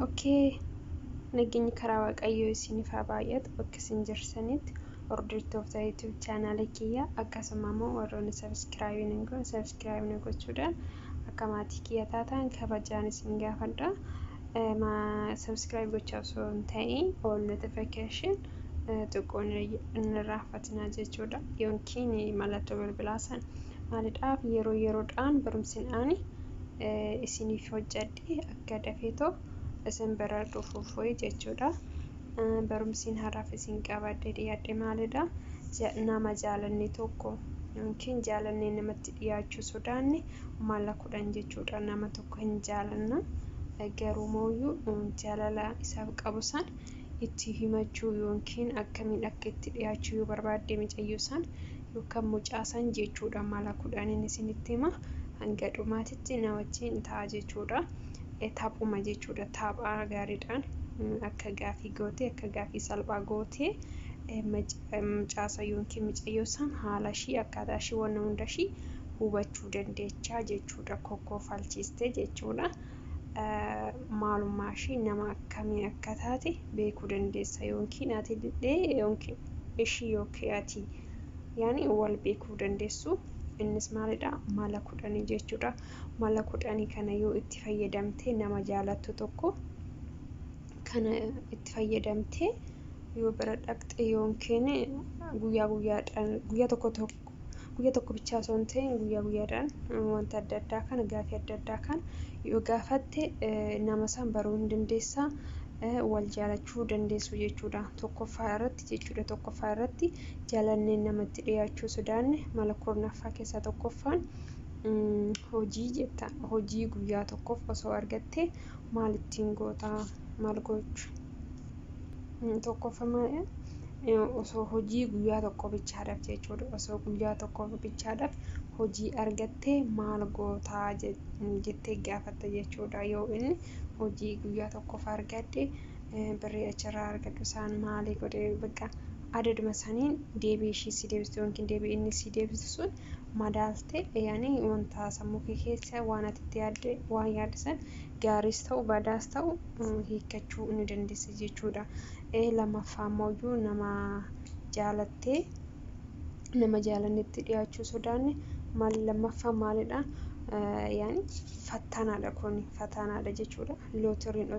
Okay, nageenyi karaa waaqayyoo isiniif haa baay'atu bakka isin jirtanitti hordoftoota YouTube channel kiyya akkasuma immoo warroonni subscribe gochuudhaan akka maatii kiyya taatan kabajaan isin gaafadha. Subscribe gochaa osoo hin ta'in all notification xiqqoon hin raafatinaa jechuudha. Yookiin mallattoo bilbilaa sana maaliidhaaf yeroodhaan barumsinaan isiniif hojjedhe akka dafeetoo isin bira dhufuuf jechuudha. Barumsiin har'aaf isin qabadhe dhiyaadhe maalidha? Nama jaalannee tokko yookiin jaalannee namatti dhiyaachuu sodaanne mala 10 jechuudha. Nama tokko hin jaalanna garuu mooyyuu jaalala isaaf qabu san itti himachuu yookiin akkamiin akka itti dhiyaachuu yoo barbaadde mucayyoo san yookaan mucaa san jechuudha. Mala 10 isinitti hima hanga dhumaatitti na wajjin ta'a jechuudha. Taphuma jechuudha. Taphaa gaariidhaan akka gaafii gootee akka gaafii salphaa gootee mucaasa yookiin mucayyoo san haala ishii akkaataa ishii waan hunda ishii hubachuu dandeechaa jechuudha. Kokkofalchiistee jechuudha. Maalummaa ishii nama akkamii akka taate beekuu dandeessa yookiin ati illee yookiin ishii yookiin ati yaani wal beekuu dandeessu. Innis maalidha? Mala 10 jechuudha. Mala 10 kana yoo itti fayyadamtee nama jaalattu tokko kana itti fayyadamtee yoo bira dhaqxe yookiin guyyaa tokko bichaa osoo hin ta'in guyyaa guyyaadhaan wanta adda addaa kana gaafii adda addaa kana yoo gaafatte nama san baruu hin dandeessaa. Wal jaalachuu dandeessu jechuudha. Tokkoffaa irratti jaalannee namatti dhiyaachuu sodaanne mala 10ffaa keessaa tokkoffaan hojii jetta. Hojii guyyaa tokkoof osoo argatte maal ittiin gootaa? Maal gochuu? Tokkoffaa osoo hojii guyyaa tokko bichaadhaaf jechuudha. Osoo guyyaa tokko bichaadhaaf hojii argattee maal gootaa jettee gaafatta jechuudha. Yoo inni hojii guyyaa tokkoof argadde birrii achirraa argadhu isaan maalii godhee bakka adaduma saniin deebii ishii si deebistu yookiin deebii inni si deebisu sun madaalte yaani wanta sammuu kee keessa waan ati itti yaadde waan yaaddisan gaariis ta'u badaas ta'u hiikkachuu ni dandeessa jechuudha. Lammaffaa immoo nama jaalannetti dhiyaachuu sodaanne maal lammaffaa maalidha? Yaani fattanaadha jechuudha. Lootoriin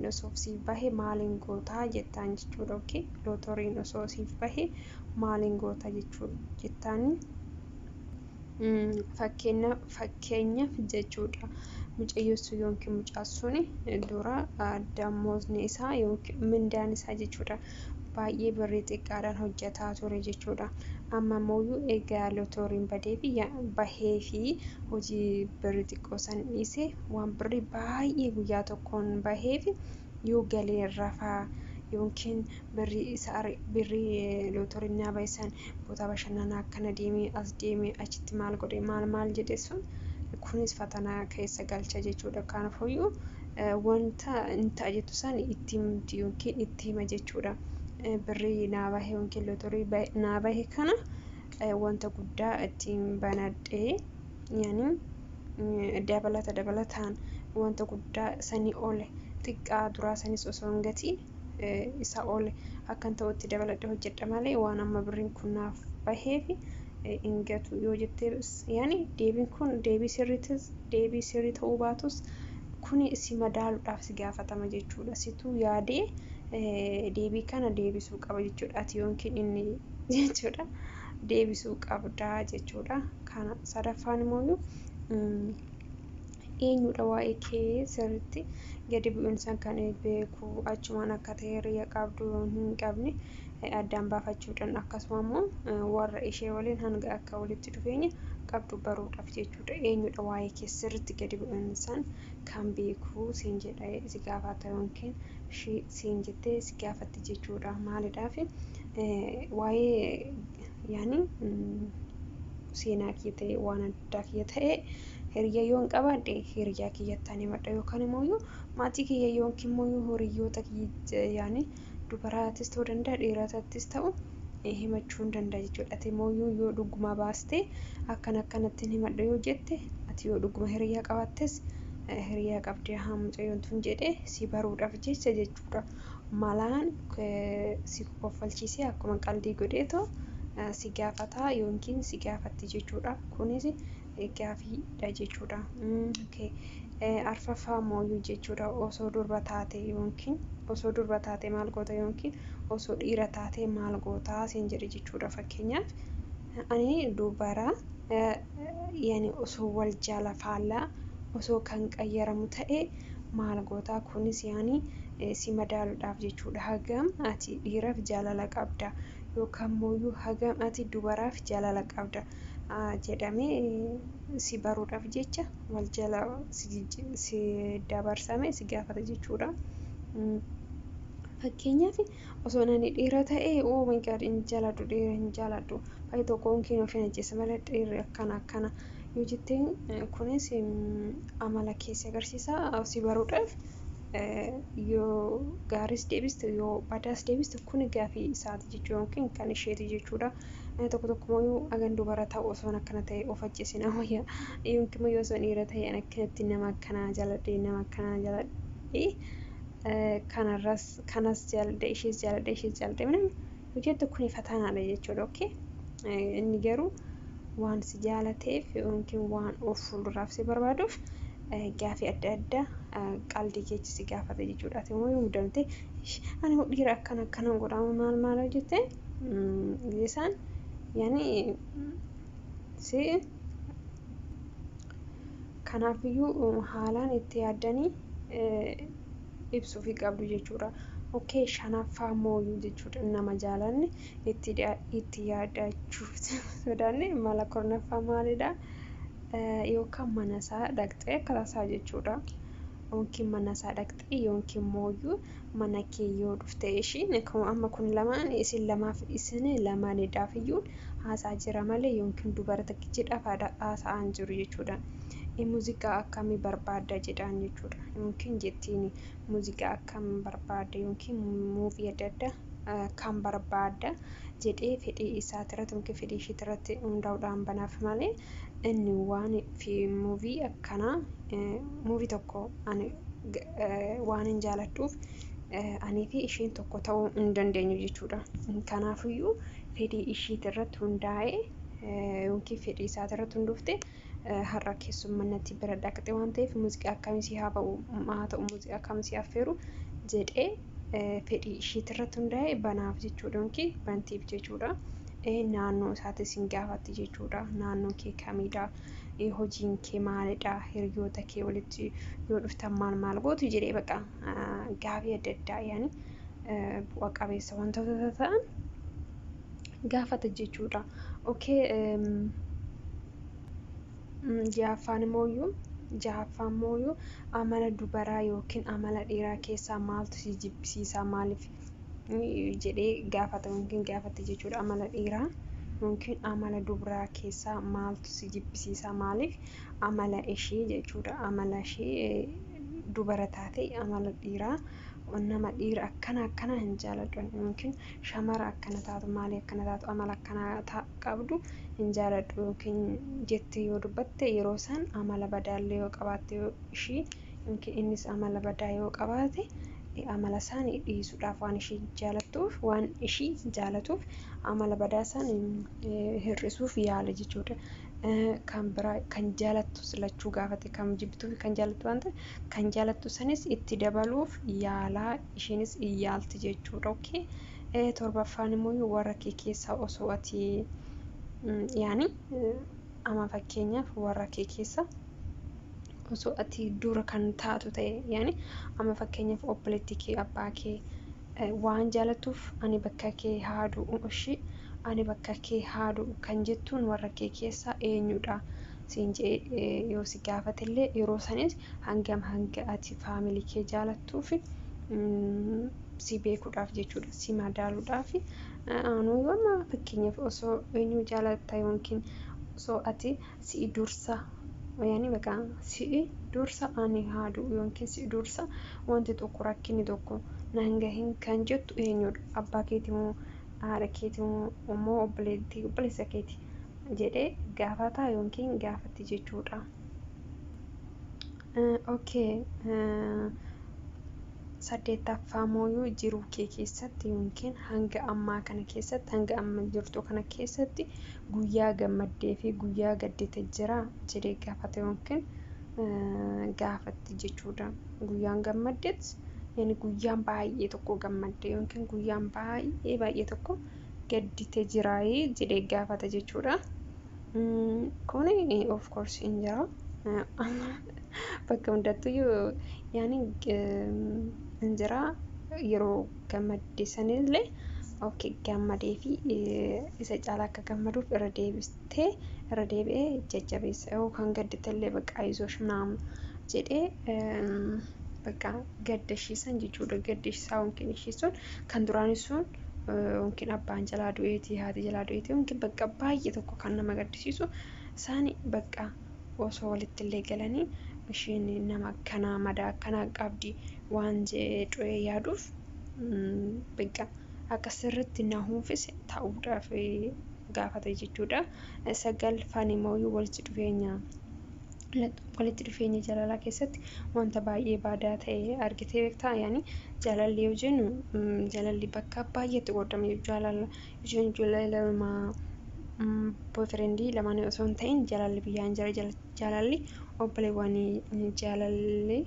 osoo siif bahe maaliin gootaa jettaan jechuudha. Okay, lootoriin osoo siif bahe maaliin gootaa jettaan fakkeenyaaf jechuudha. Mucayyoon yookiin mucaassuun dura dammoosni isaa yookiin mindaan isaa jechuudha baay'ee birrii xiqqaadhaan hojjetaa ture jechuudha. Amma immoo egaa lootoriin bahee fi hojii birrii xiqqoo san dhiisee waan birrii baay'ee guyyaa tokkoon bahee fi yoo galee rafaa yookiin birrii lootoriin naa bahe san boota bashannanaa akkana deemee as deemee achitti maal godhee maal jedhe sun kunis fatanaa keessa galcha jechuudha. Kanaafuu wanta hin ta'a jettu san itti himti yookiin itti hima jechuudha. Birrii naa bahe yookiin lootorii naa bahe kana wanta guddaa ittiin banadhee yaani dabalataan wanta guddaa sanii ole xiqqaa duraa sanis osoo hin gatiin isa ole akkan ta'utti dabaladhee hojjedha malee waan amma birriin kun naaf baheef hin gatu yoo jettee yaani deebiin kun deebii sirrii ta'uu baatus kuni si madaaluudhaaf si gaafatama jechuudha. Situu yaadee deebii kana deebisuu qaba jechuudha. Ati yookiin inni jechuudha deebisuu qabdaa jechuudha. Kana sadaffaan immoo eenyudha waa'ee kee sirriitti gadi bu'iinsa kan beeku achumaan akka ta'e hiriyaa qabdu hin qabne addaan baafachuudhaan akkasuma immoo warra ishee waliin hanga akka walitti dhufeenya qabdu baruudhaaf jechuudha. Eenyudha waa'ee kee sirriitti gadi bu'iinsa kan beeku siin jedhee si gaafata yookiin siin jettee si gaafatti jechuudha. Maaliidhaaf waa'ee yaani seenaa kee ta'e waan addaa kee ta'e hiriyaa yoon qabaadhe hiriyaa kiyyattaan himadha yookaan immoo maatii kiyya yookiin immoo hiriyoota kiyya yaani dubaraatis ta'uu danda'a dhiiratattis ta'u himachuu hin danda'a jechuudha. Ati immoo yoo dhuguma baastee akkanatti himadha yoo jette ati yoo dhuguma hiriyaa qabaattes hiriyaa qabdee haa mucayyoon tun jedhee si baruudhaaf jecha jechuudha. Malaan si koffalchiisee akkuma qaldii godheetoo si gaafataa yookiin si gaafatti jechuudha. Kunis gaafiidha jechuudha. Arfaffaa mooyyuu jechuudha. Osoo durba taate yookiin osoo durba taate maal goota yookiin osoo dhiira taate maal gootaa siin jedhe jechuudha. Fakkeenyaaf ani dubara yani osoo wal jaalafaallaa osoo kan qayyaramu ta'e maal gootaa kunis yani si madaaluudhaaf jechuudha. Hagam ati dhiiraaf jaalala qabda yookaan mooyyuu hagam ati dubaraaf jaalala qabda jedhamee si baruudhaaf jecha wal jala si dabarsame si gaafata jechuudha. Fakkeenyaaf osoo nani dhiira ta'e oh my god hin jaaladhu dhiira hin jaaladhu baay'ee tokkoon keenya of hin ajjeessa malee dhiirri akkana yoo jetteen kunis amala keessa agarsiisa si baruudhaaf yoo gaaris deebiste yoo badaas deebiste kun gaafii isaati jechuudha yookiin kan isheeti jechuudha. Tokko tokkommoo agan dubara ta'u osoo akkana ta'e of ajjeesin ammayyaa yookiin yoo osoo dhiira ta'e akkanatti nama akkanaa jaaladhee kanas jaaladhe ishees jaaladhe minam hojjettu kun fataanaadha jechuudha. Okay, inni garuu waan si jaalateef yookiin waan of fuulduraaf si barbaaduuf gaafii adda addaa qaldii keessa si gaafata jechuudha. Ati immoo yoo mudamte ani dhiira akkana godhama maal hojjette isaan yani si kanaafiyyuu haalaan itti yaaddanii ibsuufi qabdu jechuudha. Okay, shanaffaa mooyyuu jechuudha. Nama jaalanne itti yaadachuuf sodaanne mala kurnaffaa maalidha? Yookaan mana isaa dhaqxee akkaataa jechuudha. Yookiin mana isaa dhaqxee yookiin mooyyuu mana kee yoo dhufte ishiin amma kun lamaan isin lamaanidhaaf iyyuu haasaa jira malee yookiin dubara tokkichidhaaf haasa'an jiru jechuudha. Muuziqaa akkamii barbaadda jedhaan jechuudha. Yookiin jettiin muuziqaa akkamii barbaadda yookiin muuvii adda addaa kan barbaadda jedhee fedhii isaatirratti yookiin fedhii isheetirratti hundaa'uudhaan banaaf malee inni waan fi muuvii akkanaa muuvii tokko ani waan hin jaaladhuuf anii fi isheen tokko ta'uu hin dandeenyu jechuudha. Kanaafiyyuu fedhii isheetirratti hundaa'ee yookiin fedhii isaatirratti hundoofte har'a keessummannatti bira dhaqxe waan ta'eef muuziqaa akkamii si haa ba'u haa ta'u muuziqaa akkamii si affeeru jedhee fedhii isheetirratti hundaa'ee banaaf jechuudha yookiin bantiif jechuudha. Naannoo isaatis hin gaafatti jechuudha. Naannoo kee kamidha? Hojiin kee maalidha? Hiriyoota kee walitti yoo dhuftan maal gootu jedhee baqa gaafii adda addaa yani bu'a qabeessa wantoota ta'an gaafata jechuudha. Okay, jahaffaan mooyyuu amala dubaraa yookiin amala dhiiraa keessaa maaltu si jibbisiisaa maaliif jedhee gaafata yookiin gaafatti jechuudha. Amala dhiiraa yookiin amala dubaraa keessaa maaltu si jibbisiisaa maaliif amala ishee jechuudha. Amala ishee dubara taate amala dhiiraa nama dhiira akkana hin jaaladhu yookiin shamara akkana taatu maalii akkana taatu amala akkana qabdu hin jaaladhu yookiin jettee yoo dubbatte yeroo san amala badaallee yoo qabaatte ishii yookiin innis amala badaa yoo qabaate amala isaanii dhiisuudhaaf waan ishii jaalatuuf amala badaa isaan hir'isuuf yaala jechuudha. Kan biraa kan jaalattu silachuu gaafate kan jibbituu fi kan jaalattu waan ta'eef kan jaalattu sanis itti dabaluuf yaalaa isheenis yaalti jechuudha. Okay, torbaffaan immoo warra kee keessaa osoo ati yani ama fakkeenyaaf warra kee keessaa osoo ati dura kan taatu ta'e yani ama fakkeenyaaf obboleettii kee abbaa kee waan jaalatuuf ani bakka kee haaduu ishii ani bakka kee haaduu kan jettuun warra kee keessaa eenyudha siin jedhee yoo si gaafatellee yeroo sanis hanga ati faamilii kee jaalattuuf si beekuudhaaf jechuudha. Si madaaluudhaaf anuu yoo fakkeenyaaf osoo eenyu jaalatta yookiin osoo ati si dursa yani baqa si dursa ani haaduu yookiin si dursa wanti tokko rakkinni tokko nanga hin kan jettu eenyudha? Abbaa keetii moo haadha keetii moo obboleessa keetii jedhee gaafata yookiin gaafatti jechuudha. Okay. Saddeettaffaa mooyuu jiruu kee keessatti yookiin hanga ammaa kana keessatti hanga amma jirtu kana keessatti guyyaa gammaddee fi guyyaa gaddite jira jedhee gaafate yookiin gaafatti jechuudha. Guyyaan gammaddeet yani guyyaan baay'ee tokko gammadde yookiin guyyaan baay'ee tokko gaddite jira jedhee gaafate jechuudha. Kuni of course hin jira. Bakka hundattuyyuu yani injira yeroo gammadde sanillee okay gammadee fi isa caalaa akka gammaduuf irra deebi'ee jajjabeessa yookaan gadditellee bakka ayizoosh naam jedhee bakka gaddashiisan jechuudha. Gaddashiisaa yookiin ishiisuun kan duraan sun yookiin abbaan jalaa du'eetii haati jalaa du'eetii yookiin bakka baay'ee tokko kan nama gaddisiisu isaan bakka osoo walitti illee galanii isheen nama akkanaa madaa akkanaa qabdi waan jedhu yaaduuf bakka akka sirriitti nahuufis ta'uudhaaf gaafate jechuudha. Sadaffaan immoo walitti dhufeenya jaalalaa keessatti wanta baay'ee baadaa ta'e argitee beektaa yani jaalalli yoo jennu jaalalli bakka baay'eetti qoodama jaalala boyfriendii lamaan osoo hin ta'in jaalalli biyyaan jira jaalalli obboleewwanii jaalalli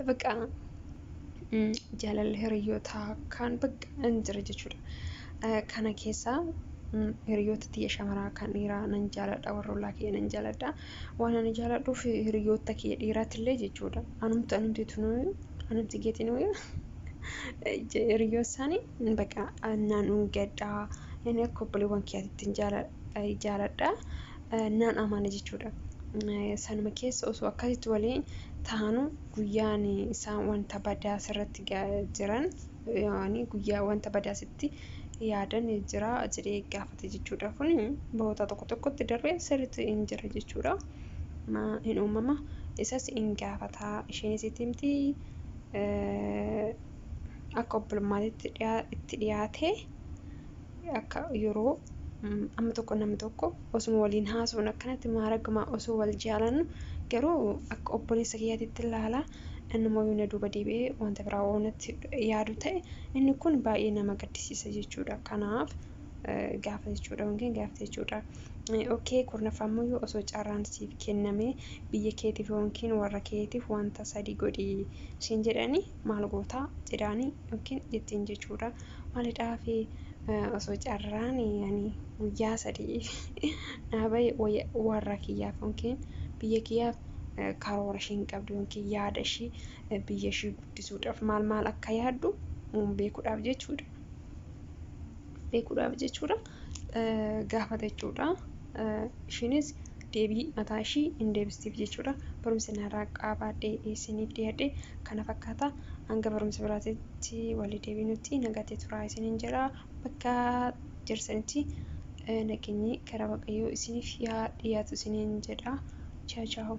bakka jaalalli hiriyootaa kan bakka hin jira jechuudha. Kana keessaa hiriyoota xiyya shamaraa kan dhiiraa nan jaaladha warra ollaa kiyya nan jaaladha. Waan ani jaaladhuuf hiriyoota kiyya dhiiraatillee jechuudha. Anumti geetiin hiriyoota isaanii bakka naannoon gaddaa yani akka obboleewwan kiyyaatti jaaladha. Naan amana jechuudha. Sanuma keessa osoo akkasitti waliin taanu guyyaan isaan wanta badaa sirratti jiran yani guyyaa wanta badaa sitti yaadan jira jedhee gaafate jechuudha. Kun bahoota tokkotti darbee sirriitti hin jira jechuudha. Hin uumama isas hin gaafata isheenis itti himti akka obbolummaatti itti dhiyaate akka yeroo amma tokko namni tokko osuma waliin haasawuun akkanatti maaraguma osoo wal jaalannu garuu akka obboleessa kiyyaatitti ilaala. Inni immoo na duuba deebi'ee wanta biraa oonatti yaadu ta'e inni kun baay'ee nama gaddisiisa jechuudha. Kanaaf gaafa jechuudha yookiin gaafate jechuudha. Okay kurnaffaa immoo osoo carraan siif kenname biyya keetiif yookiin warra keetiif wanta sadii godhi siin jedhanii maal gootaa jedhanii yookiin jettiin jechuudha. Maalidhaa fi osoo carraan yani guyyaa sadii dhaabee warra kiyyaaf yookiin biyya kiyyaaf karoora isheen qabdu yookiin yaada ishee biyya ishee guddisuudhaaf maal akka yaaddu beekuudhaaf jechuudha. Gaafate jechuudha. Isheenis deebii mataa ishee hin deebistiif jechuudha. Barumsa narraa qabaadhee isiniif dhiyaadhe kana fakkaata. Hanga barumsa biraatti walii deebinutti nagaatti turaa isiniin jedha. Bakka jirsanitti nageenyi karaa waaqayyoo isiniif yaa dhiyaatu isiniin jedha. Ciao ciao.